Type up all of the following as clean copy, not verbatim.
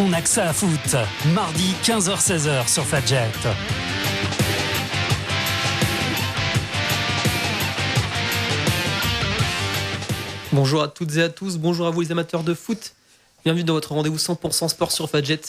On a que ça à foot. Mardi 15h-16h sur Fadjet. Bonjour à toutes et à tous, bonjour à vous les amateurs de foot. Bienvenue dans votre rendez-vous 100% sport sur Fadjet.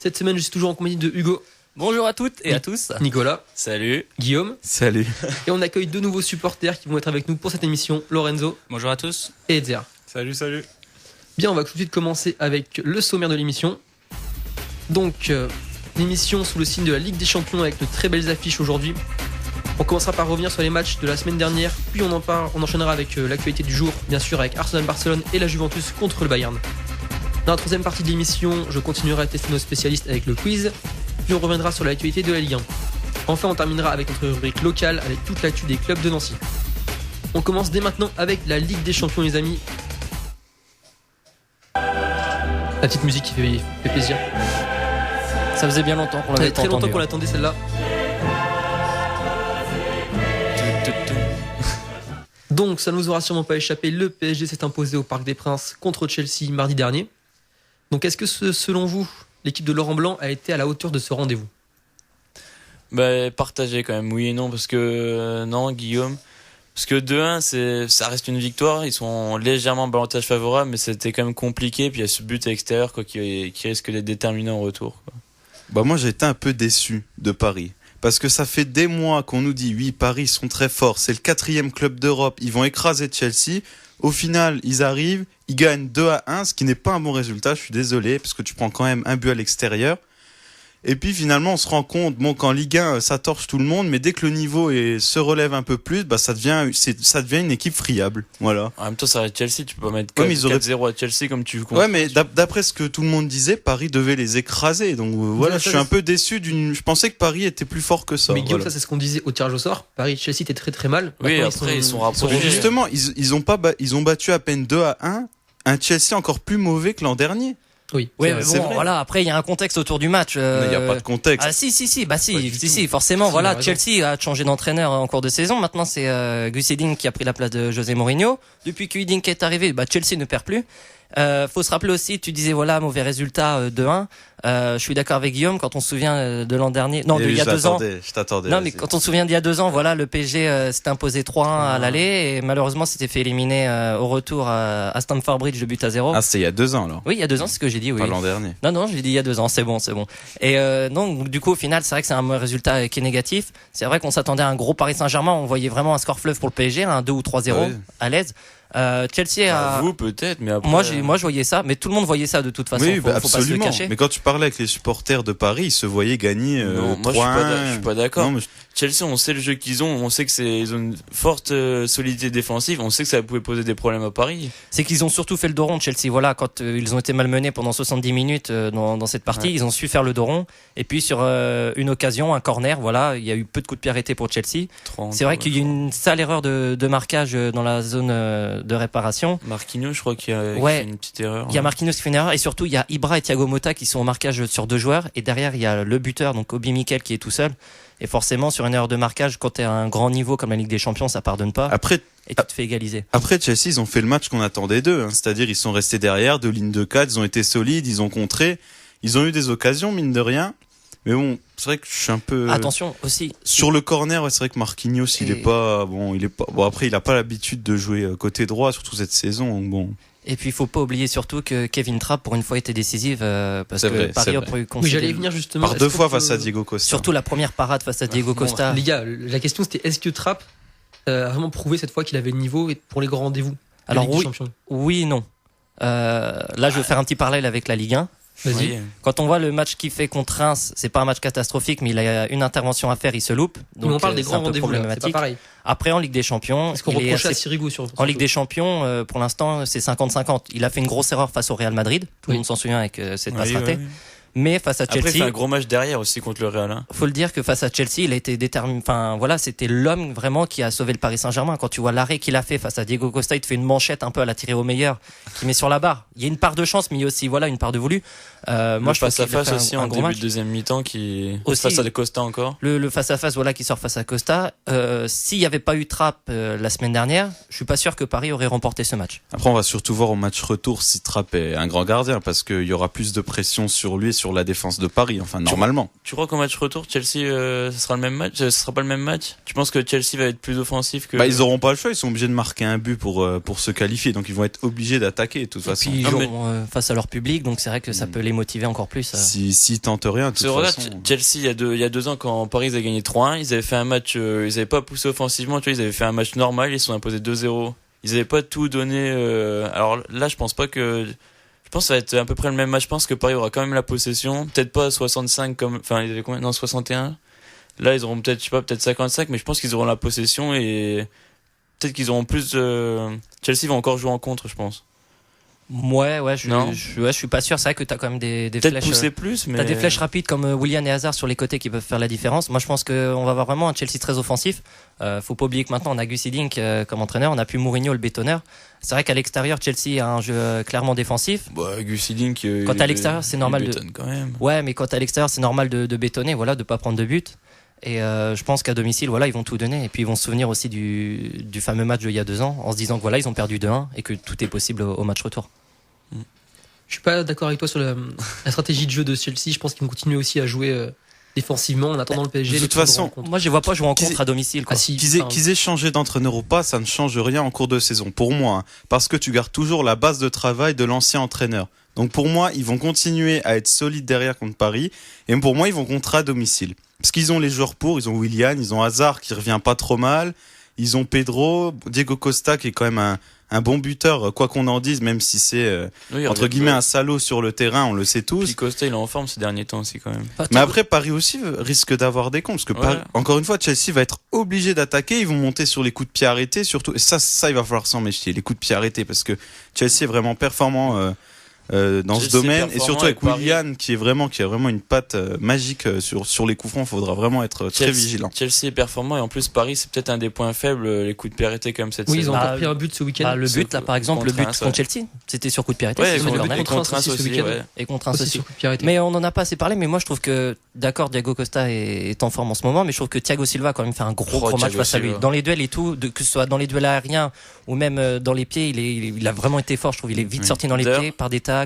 Cette semaine, je suis toujours en compagnie de Hugo. Bonjour à toutes et à tous. Nicolas. Salut. Guillaume. Salut. Et on accueille deux nouveaux supporters qui vont être avec nous pour cette émission, Lorenzo. Bonjour à tous. Et Edzer. Salut. Bien, on va tout de suite commencer avec le sommaire de l'émission. Donc, l'émission sous le signe de la Ligue des Champions avec de très belles affiches aujourd'hui. On commencera par revenir sur les matchs de la semaine dernière, puis on enchaînera avec l'actualité du jour, bien sûr avec Arsenal-Barcelone et la Juventus contre le Bayern. Dans la troisième partie de l'émission, je continuerai à tester nos spécialistes avec le quiz, puis on reviendra sur l'actualité de la Ligue 1. Enfin, on terminera avec notre rubrique locale avec toute l'actu des clubs de Nancy. On commence dès maintenant avec la Ligue des Champions, les amis. La petite musique qui fait plaisir. Ça faisait bien longtemps qu'on l'avait très longtemps qu'on l'attendait celle-là. Donc, ça ne nous aura sûrement pas échappé, le PSG s'est imposé au Parc des Princes contre Chelsea mardi dernier. Donc, est-ce que selon vous, l'équipe de Laurent Blanc a été à la hauteur de ce rendez-vous ? Partagé quand même, oui et non, parce que non, Guillaume. Parce que 2-1, ça reste une victoire, ils sont légèrement en avantage favorable, mais c'était quand même compliqué. Puis il y a ce but à l'extérieur qui risque d'être déterminant au retour, quoi. Moi, j'ai été un peu déçu de Paris. Parce que ça fait des mois qu'on nous dit, oui, Paris sont très forts, c'est le 4e club d'Europe, ils vont écraser Chelsea. Au final, ils arrivent, ils gagnent 2-1, ce qui n'est pas un bon résultat, je suis désolé, parce que tu prends quand même un but à l'extérieur. Et puis finalement, on se rend compte, qu'en Ligue 1, ça torche tout le monde, mais dès que le niveau se relève un peu plus, ça devient une équipe friable. Voilà. En même temps, ça reste Chelsea, tu peux pas mettre 4-0 à Chelsea comme tu Ouais, mais d'après ce que tout le monde disait, Paris devait les écraser. Donc voilà, je suis un peu déçu je pensais que Paris était plus fort que ça. Mais Guillaume, ça c'est ce qu'on disait au tirage au sort. Paris-Chelsea était très très mal. Oui, après ils sont rapprochés. Justement, ils ont battu à peine 2-1 un Chelsea encore plus mauvais que l'an dernier. Oui, c'est vrai. Voilà, après il y a un contexte autour du match. Il n'y a pas de contexte. Ah si, forcément. Voilà, Chelsea a changé d'entraîneur en cours de saison. Maintenant c'est Gus Hiddink qui a pris la place de José Mourinho. Depuis que Hiddink est arrivé, Chelsea ne perd plus. Faut se rappeler aussi, tu disais mauvais résultat 2-1. Je suis d'accord avec Guillaume quand on se souvient de l'an dernier. Non, il y a 2 ans. Je t'attendais. Non, mais quand on se souvient d'il y a 2 ans, le PSG s'était imposé 3-1 à l'aller et malheureusement s'était fait éliminer au retour à Stamford Bridge de but à 0. Ah, c'est il y a 2 ans alors. Oui, il y a 2 ans, c'est ce que j'ai dit. Oui. Pas l'an dernier. Non, j'ai dit il y a 2 ans. C'est bon. Et non, du coup, au final, c'est vrai que c'est un résultat qui est négatif. C'est vrai qu'on s'attendait à un gros Paris Saint-Germain. On voyait vraiment un score fleuve pour le PSG, un 2 ou 3-0 à l'aise. Chelsea a... Vous peut-être, mais après... Moi je voyais ça, mais tout le monde voyait ça de toute façon. Oui, faut pas se le absolument. cacher. Mais quand tu parlais avec les supporters de Paris, ils se voyaient gagner non, 3-1. Moi je suis pas d'accord. Chelsea, on sait le jeu qu'ils ont, on sait que ils ont une forte solidité défensive, on sait que ça pouvait poser des problèmes à Paris. C'est qu'ils ont surtout fait le dos rond, Chelsea. Voilà, quand ils ont été malmenés pendant 70 minutes dans cette partie, ils ont su faire le dos rond. Et puis sur une occasion, un corner, il y a eu peu de coups de pied arrêtés pour Chelsea. C'est vrai qu'il y a eu une sale erreur de marquage dans la zone de réparation. Marquinhos, je crois qu'il a fait une petite erreur. Il y a Marquinhos qui fait une erreur et surtout il y a Ibra et Thiago Motta qui sont au marquage sur 2 joueurs et derrière il y a le buteur donc Obi Mikel qui est tout seul. Et forcément, sur une erreur de marquage, quand t'es à un grand niveau comme la Ligue des Champions, ça pardonne pas. Et tu te fais égaliser. Après, Chelsea, ils ont fait le match qu'on attendait d'eux. C'est-à-dire, ils sont restés derrière, 2 lignes de 4, ils ont été solides, ils ont contré. Ils ont eu des occasions, mine de rien. Mais bon, c'est vrai que je suis un peu... Attention, aussi. Sur le corner, c'est vrai que Marquinhos, il est pas... Bon, après, il a pas l'habitude de jouer côté droit, surtout cette saison. Donc bon... Et puis il faut pas oublier surtout que Kevin Trapp pour une fois était décisive parce que Paris a pu concéder. Oui, j'allais y venir justement. Par 2 fois face à Diego Costa. Surtout la première parade face à Diego Costa. Les gars, la question c'était est-ce que Trapp a vraiment prouvé cette fois qu'il avait le niveau pour les grands rendez-vous de la Ligue des Champions ? Oui, non. Là, je vais faire un petit parallèle avec la Ligue 1. Vas-y. Oui. Quand on voit le match qu'il fait contre Reims, c'est pas un match catastrophique, mais il a une intervention à faire, il se loupe. Donc on parle des grands rendez-vous, là, c'est pas pareil. Après, en Ligue des Champions, est-ce qu'on reproche à Sirigu en Ligue des Champions, pour l'instant, c'est 50-50. Il a fait une grosse erreur face au Real Madrid. Tout le monde s'en souvient avec cette passe ratée. Oui. Mais face à Après, il Chelsea, fait un gros match derrière aussi contre le Real. Hein. faut le dire que face à Chelsea, il a été déterminé. Enfin, voilà, c'était l'homme vraiment qui a sauvé le Paris Saint-Germain. Quand tu vois l'arrêt qu'il a fait face à Diego Costa, il te fait une manchette un peu à la tirée au meilleur, qui met sur la barre. Il y a une part de chance, mais il y a aussi, voilà, une part de voulu. Moi, je face à face aussi un en gros début match. de deuxième mi-temps qui Aussi. face à Costa encore. Le face-à-face, voilà, qui sort face à Costa. S'il n'y avait pas eu Trapp la semaine dernière, je suis pas sûr que Paris aurait remporté ce match. Après, on va surtout voir au match retour si Trapp est un grand gardien parce qu'il y aura plus de pression sur lui et sur la défense de Paris. Enfin, normalement. Tu crois qu'au match retour, Chelsea, ce sera le même match? Ce sera pas le même match? Tu penses que Chelsea va être plus offensif que... Ils auront pas le choix. Ils sont obligés de marquer un but pour se qualifier. Donc, ils vont être obligés d'attaquer de toute façon. Puis ils joueront face à leur public, donc c'est vrai que ça peut les motiver encore plus. S'ils tentent rien, de toute regarde, façon. Chelsea, il y a 2 ans, quand Paris a gagné 3-1, ils avaient fait un match, ils avaient pas poussé offensivement, tu vois, ils avaient fait un match normal, ils se sont imposés 2-0. Ils avaient pas tout donné, alors là, je pense pas que, je pense que ça va être à peu près le même match. Je pense que Paris aura quand même la possession. Peut-être pas 65 comme, enfin, ils avaient combien? Non, 61. Là, ils auront peut-être, je sais pas, peut-être 55, mais je pense qu'ils auront la possession et peut-être qu'ils auront plus Chelsea va encore jouer en contre, je pense. Ouais, je suis pas sûr. C'est vrai que t'as quand même des Peut-être flèches. pousser plus, mais. T'as des flèches rapides comme Willian et Hazard sur les côtés qui peuvent faire la différence. Moi, je pense qu'on va avoir vraiment un Chelsea très offensif. Faut pas oublier que maintenant on a Gus Hiddink comme entraîneur, on a plus Mourinho le bétonneur. C'est vrai qu'à l'extérieur, Chelsea a un jeu clairement défensif. Bah, Gus Hiddink, quand à l'extérieur, c'est normal de. Quand même. Ouais, mais quand à l'extérieur, c'est normal de bétonner, voilà, de pas prendre de but. Et je pense qu'à domicile, voilà, ils vont tout donner. Et puis ils vont se souvenir aussi du fameux match d'il y a 2 ans, en se disant que voilà, ils ont perdu 2-1 et que tout est possible au match retour. Je suis pas d'accord avec toi sur la stratégie de jeu de Chelsea. Je pense qu'ils vont continuer aussi à jouer défensivement en attendant le PSG. De toute façon, moi je les vois pas jouer en contre à domicile. Quoi. Ah, si, qu'ils aient changé d'entraîneur ou pas, ça ne change rien en cours de saison, pour moi. Hein, parce que tu gardes toujours la base de travail de l'ancien entraîneur. Donc pour moi, ils vont continuer à être solides derrière contre Paris. Et pour moi, ils vont contre à domicile. Parce qu'ils ont les joueurs pour, ils ont Willian, ils ont Hazard qui revient pas trop mal. Ils ont Pedro, Diego Costa qui est quand même un bon buteur, quoi qu'on en dise, même si c'est entre guillemets un salaud sur le terrain, on le sait tous. Puis Costa, il est en forme ces derniers temps aussi quand même. Mais après, Paris aussi risque d'avoir des comptes, parce que Paris, encore une fois, Chelsea va être obligé d'attaquer. Ils vont monter sur les coups de pied arrêtés, surtout. Et ça, il va falloir s'en méfier, les coups de pied arrêtés, parce que Chelsea est vraiment performant dans ce domaine, et surtout avec Willian qui a vraiment une patte magique sur les coups francs. Faudra vraiment être très vigilant. Chelsea est performant, et en plus Paris, c'est peut-être un des points faibles, les coups de pied arrêtés comme cette saison. Ils ont encore pris un but ce week-end. Le but là, par exemple, le but contre Chelsea, c'était sur coup de pied arrêté. Ouais, contre Reims aussi ce week-end. Et contre Reims aussi. Mais on en a pas assez parlé. Mais moi, je trouve que d'accord, Diego Costa est en forme en ce moment, mais je trouve que Thiago Silva a quand même fait un gros match face à lui. Dans les duels et tout, que ce soit dans les duels aériens ou même dans les pieds, il a vraiment été fort. Je trouve, il est vite sorti dans les pieds par des tacles,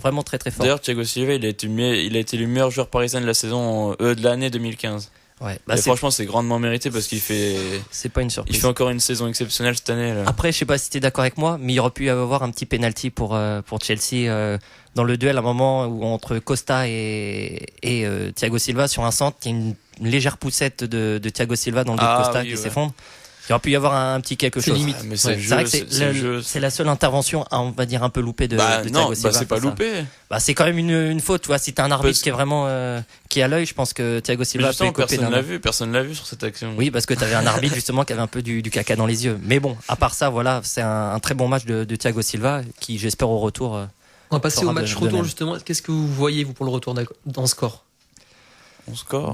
vraiment très très fort. D'ailleurs, Thiago Silva, il a été le meilleur joueur parisien de la saison de l'année 2015. Ouais. Et franchement, c'est grandement mérité parce qu'il fait. C'est pas une surprise. Il fait encore une saison exceptionnelle cette année. Là. Après, je sais pas si t'es d'accord avec moi, mais il aurait pu y avoir un petit penalty pour Chelsea dans le duel à un moment où entre Costa et Thiago Silva sur un centre, il y a une légère poussette de Thiago Silva dans le dos de Costa qui s'effondre. Il aurait pu y avoir un petit quelque chose. Limite. Mais c'est vrai que c'est la seule intervention, on va dire, un peu loupée de Thiago Silva. C'est pas loupé. C'est quand même une faute, tu vois. Si t'as un arbitre qui est vraiment qui est à l'œil, je pense que Thiago Silva peut couper d'un. Personne l'a vu sur cette action. Oui, parce que t'avais un arbitre justement qui avait un peu du caca dans les yeux. Mais bon, à part ça, voilà, c'est un très bon match de Thiago Silva qui, j'espère, au retour. On va passer au match retour justement. Qu'est-ce que vous voyez vous pour le retour dans le score?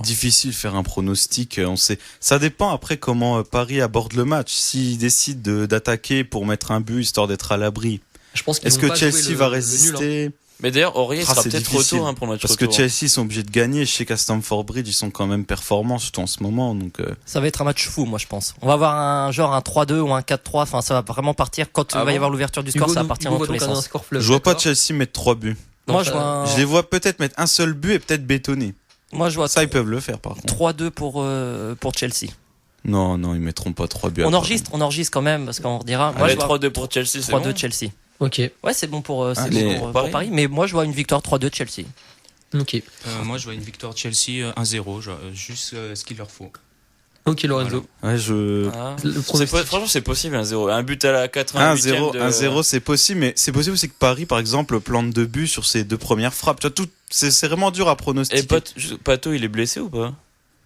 Difficile de faire un pronostic, on sait. Ça dépend après comment Paris aborde le match. S'ils décident d'attaquer pour mettre un but histoire d'être à l'abri. Je pense Est-ce que Chelsea va résister? Mais d'ailleurs, Aurier sera peut-être retour pour le match parce retour. Parce que Chelsea sont obligés de gagner. Je sais qu'à Stamford Bridge, ils sont quand même performants, surtout en ce moment. Donc ça va être un match fou, moi je pense. On va avoir un 3-2 ou un 4-3. Enfin, ça va vraiment partir quand il va y avoir l'ouverture du score. Ça va partir dans tous les sens. Je vois pas Chelsea mettre 3 buts. Moi, je les vois peut-être mettre un seul but et peut-être bétonner. Moi, je vois ça, ils peuvent le faire par contre. 3-2 pour Chelsea. Non, ils mettront pas 3 buts. On enregistre quand même parce qu'on redira. Moi, 3-2 pour Chelsea. 3-2 Chelsea. Ok. Ouais, c'est bon pour Paris. Mais moi, je vois une victoire 3-2 Chelsea. Ok. Moi, je vois une victoire Chelsea 1-0, juste ce qu'il leur faut. Ok, Lorenzo. Ouais, franchement, c'est possible, 1-0. Un but à la 88e. 1-0, c'est possible, mais c'est possible aussi que Paris, par exemple, plante 2 buts sur ses 2 premières frappes. Tu vois, c'est vraiment dur à pronostiquer. Et Pato, il est blessé ou pas?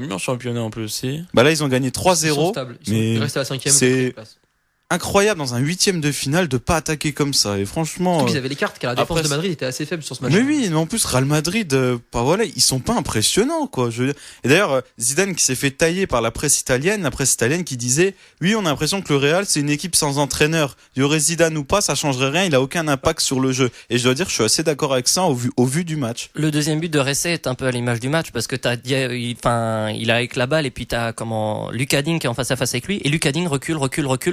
pas mieux en championnat en plus aussi. Bah là, ils ont gagné Ils sont 3-0. stables. mais Ils restent à la 5e. c'est- incroyable dans un 8e de finale de pas attaquer comme ça. Et franchement. Surtout qu'ils avaient les cartes, car la défense après, de Madrid était assez faible sur ce match. Mais oui, mais en plus Real Madrid, voilà, ils sont pas impressionnants, quoi. Je veux dire. Et d'ailleurs, Zidane qui s'est fait tailler par la presse italienne qui disait, oui, on a l'impression que le Real c'est une équipe sans entraîneur. Il y aurait Zidane ou pas, ça changerait rien. Il a aucun impact sur le jeu. Et je dois dire, je suis assez d'accord avec ça au vu du match. Le deuxième but de Ressé est un peu à l'image du match parce que il a avec la balle et puis t'as Lucas Digne qui est en face à face avec lui et Lucas Digne recule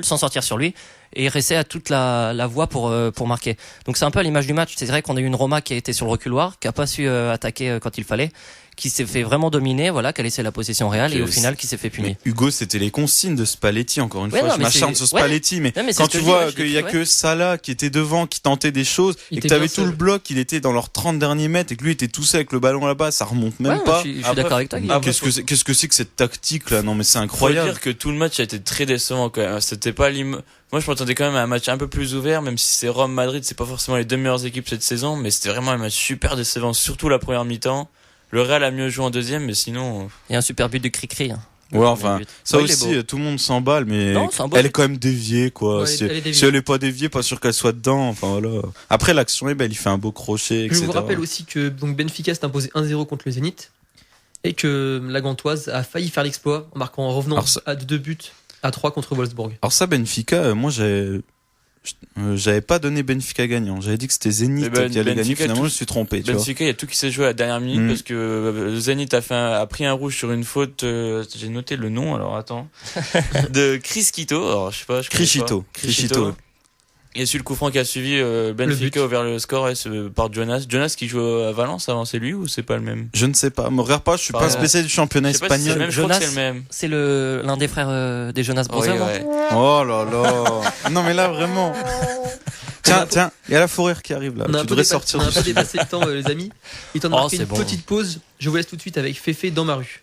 sans sortir sur lui et Ressé a toute la voie pour marquer. Donc c'est un peu à l'image du match. C'est vrai qu'on a eu une Roma qui a été sur le reculoir, qui a pas su attaquer quand il fallait, qui s'est fait vraiment dominer, qui a laissé la possession réelle et au final qui s'est fait punir. Mais Hugo, c'était les consignes de Spalletti, encore une fois. Non, je m'acharne sur Spalletti, mais quand tu vois qu'il y a que Salah qui était devant, qui tentait des choses, et que t'avais tout le bloc, il était dans leurs 30 derniers mètres, et que lui était tout seul avec le ballon là-bas, ça remonte même pas. Je suis d'accord avec toi, Guillaume. Qu'est-ce que c'est que cette tactique là? Non, mais c'est Faut incroyable. dire que tout le match a été très décevant quand même. C'était pas Moi, je m'attendais quand même à un match un peu plus ouvert, même si c'est Rome-Madrid, c'est pas forcément les deux meilleures équipes cette saison, mais c'était vraiment un match super décevant, surtout la première mi-temps. Le Real a mieux joué en deuxième, mais sinon. Il y a un super but de Cricri. Ouais, enfin, ça Ouais, aussi, tout le monde s'emballe, mais Non, c'est un beau elle est but. quand même déviée, quoi. Ouais, Si elle est déviée. si elle est pas déviée, pas sûr qu'elle soit dedans. Enfin, voilà. Après, l'action est belle, il fait un beau crochet, etc. Je vous rappelle aussi que donc Benfica s'est imposé 1-0 contre le Zénith et que la Gantoise a failli faire l'exploit en marquant en revenant à 2 buts à 3 contre Wolfsburg. Alors ça, Benfica, moi, j'avais pas donné Benfica gagnant. J'avais dit que c'était Zenit qui allait gagner. Benfica, Finalement, je suis trompé, tu vois. Benfica, il y a tout qui s'est joué à la dernière minute parce que Zenit a pris un rouge sur une faute, j'ai noté le nom, alors attends, de Crisquito, alors je sais pas, Criscito. Et sur le coup franc qui a suivi, Benfica a ouvert le score par Jonas. Jonas qui joue à Valence avant, c'est lui ou c'est pas le même? Je ne sais pas. Me regarde pas, je suis pas un spécialiste du championnat Je sais pas si c'est espagnol. le même, je crois que Jonas, c'est le même. C'est l'un des frères des Jonas Brothers. Oui, ouais. Oh là là. Non, mais là, vraiment. Tiens, il y a la Fourrière qui arrive là. On a un Tu peu devrais sortir. dépassé le temps, les amis. Il est temps de Oh, marquer c'est une bon. petite pause. Je vous laisse tout de suite avec Féfé dans ma rue.